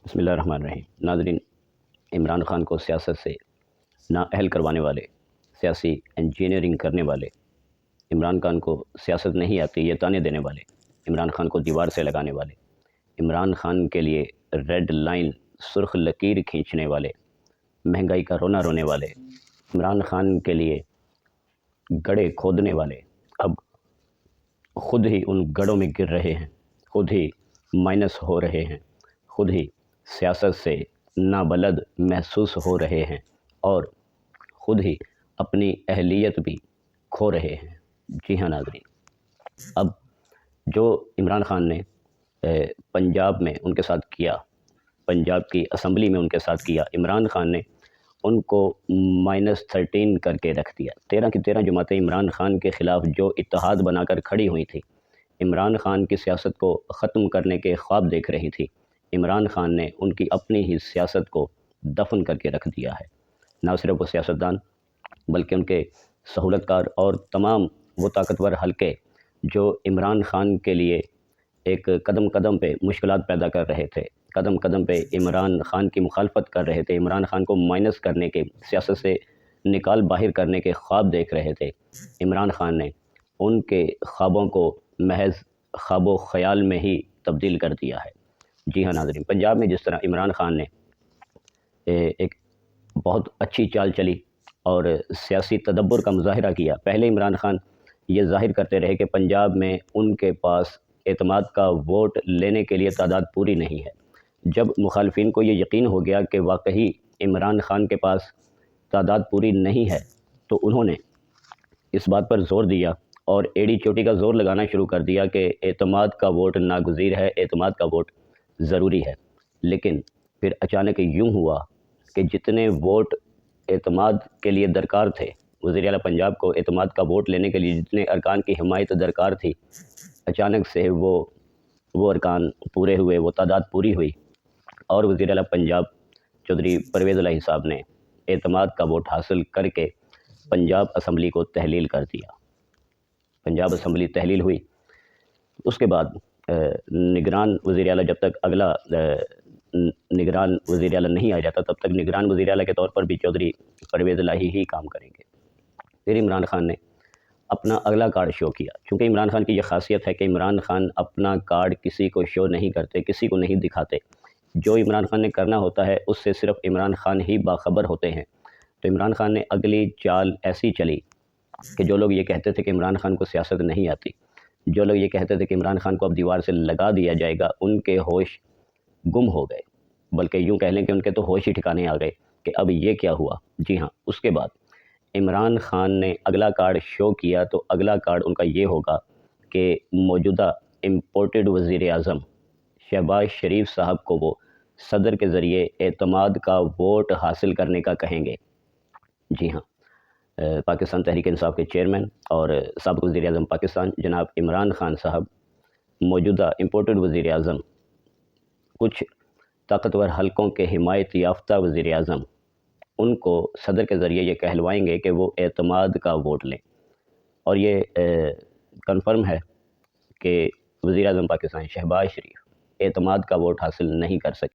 بسم اللہ الرحمن الرحیم۔ ناظرین، عمران خان کو سیاست سے نااہل کروانے والے، سیاسی انجینئرنگ کرنے والے، عمران خان کو سیاست نہیں آتی یہ تانے دینے والے، عمران خان کو دیوار سے لگانے والے، عمران خان کے لیے ریڈ لائن سرخ لکیر کھینچنے والے، مہنگائی کا رونا رونے والے، عمران خان کے لیے گڑھے کھودنے والے اب خود ہی ان گڑھوں میں گر رہے ہیں، خود ہی مائنس ہو رہے ہیں، خود ہی سیاست سے نابلد محسوس ہو رہے ہیں اور خود ہی اپنی اہلیت بھی کھو رہے ہیں۔ جی ہاں ناظرین، اب جو عمران خان نے پنجاب میں ان کے ساتھ کیا، پنجاب کی اسمبلی میں ان کے ساتھ کیا، عمران خان نے ان کو -13 کر کے رکھ دیا۔ 13 کی 13 جماعتیں عمران خان کے خلاف جو اتحاد بنا کر کھڑی ہوئی تھی، عمران خان کی سیاست کو ختم کرنے کے خواب دیکھ رہی تھی، عمران خان نے ان کی اپنی ہی سیاست کو دفن کر کے رکھ دیا ہے۔ نہ صرف وہ سیاستدان بلکہ ان کے سہولت کار اور تمام وہ طاقتور حلقے جو عمران خان کے لیے ایک قدم قدم پہ مشکلات پیدا کر رہے تھے، قدم قدم پہ عمران خان کی مخالفت کر رہے تھے، عمران خان کو مائنس کرنے کے، سیاست سے نکال باہر کرنے کے خواب دیکھ رہے تھے، عمران خان نے ان کے خوابوں کو محض خواب و خیال میں ہی تبدیل کر دیا ہے۔ جی ہاں ناظرین، پنجاب میں جس طرح عمران خان نے ایک بہت اچھی چال چلی اور سیاسی تدبر کا مظاہرہ کیا، پہلے عمران خان یہ ظاہر کرتے رہے کہ پنجاب میں ان کے پاس اعتماد کا ووٹ لینے کے لیے تعداد پوری نہیں ہے۔ جب مخالفین کو یہ یقین ہو گیا کہ واقعی عمران خان کے پاس تعداد پوری نہیں ہے تو انہوں نے اس بات پر زور دیا اور ایڑی چوٹی کا زور لگانا شروع کر دیا کہ اعتماد کا ووٹ ناگزیر ہے، اعتماد کا ووٹ ضروری ہے۔ لیکن پھر اچانک یوں ہوا کہ جتنے ووٹ اعتماد کے لیے درکار تھے، وزیر اعلیٰ پنجاب کو اعتماد کا ووٹ لینے کے لیے جتنے ارکان کی حمایت درکار تھی، اچانک سے وہ ارکان پورے ہوئے، وہ تعداد پوری ہوئی اور وزیر اعلیٰ پنجاب چودھری پرویز الہی صاحب نے اعتماد کا ووٹ حاصل کر کے پنجاب اسمبلی کو تحلیل کر دیا۔ پنجاب اسمبلی تحلیل ہوئی، اس کے بعد نگران وزیر اعلیٰ جب تک اگلا نگران وزیر اعلیٰ نہیں آ جاتا تب تک نگران وزیر اعلیٰ کے طور پر بھی چودھری پرویز الہی ہی کام کریں گے۔ پھر عمران خان نے اپنا اگلا کارڈ شو کیا، چونکہ عمران خان کی یہ خاصیت ہے کہ عمران خان اپنا کارڈ کسی کو شو نہیں کرتے، کسی کو نہیں دکھاتے، جو عمران خان نے کرنا ہوتا ہے اس سے صرف عمران خان ہی باخبر ہوتے ہیں۔ تو عمران خان نے اگلی چال ایسی چلی کہ جو لوگ یہ کہتے تھے کہ عمران خان کو سیاست نہیں آتی، جو لوگ یہ کہتے تھے کہ عمران خان کو اب دیوار سے لگا دیا جائے گا، ان کے ہوش گم ہو گئے، بلکہ یوں کہہ لیں کہ ان کے تو ہوش ہی ٹھکانے آ گئے کہ اب یہ کیا ہوا۔ جی ہاں، اس کے بعد عمران خان نے اگلا کارڈ شو کیا تو اگلا کارڈ ان کا یہ ہوگا کہ موجودہ امپورٹڈ وزیر اعظم شہباز شریف صاحب کو وہ صدر کے ذریعے اعتماد کا ووٹ حاصل کرنے کا کہیں گے۔ جی ہاں، پاکستان تحریک انصاف کے چیئرمین اور سابق وزیر اعظم پاکستان جناب عمران خان صاحب موجودہ امپورٹڈ وزیر اعظم، کچھ طاقتور حلقوں کے حمایت یافتہ وزیر اعظم، ان کو صدر کے ذریعے یہ کہلوائیں گے کہ وہ اعتماد کا ووٹ لیں، اور یہ کنفرم ہے کہ وزیر اعظم پاکستان شہباز شریف اعتماد کا ووٹ حاصل نہیں کر سکے۔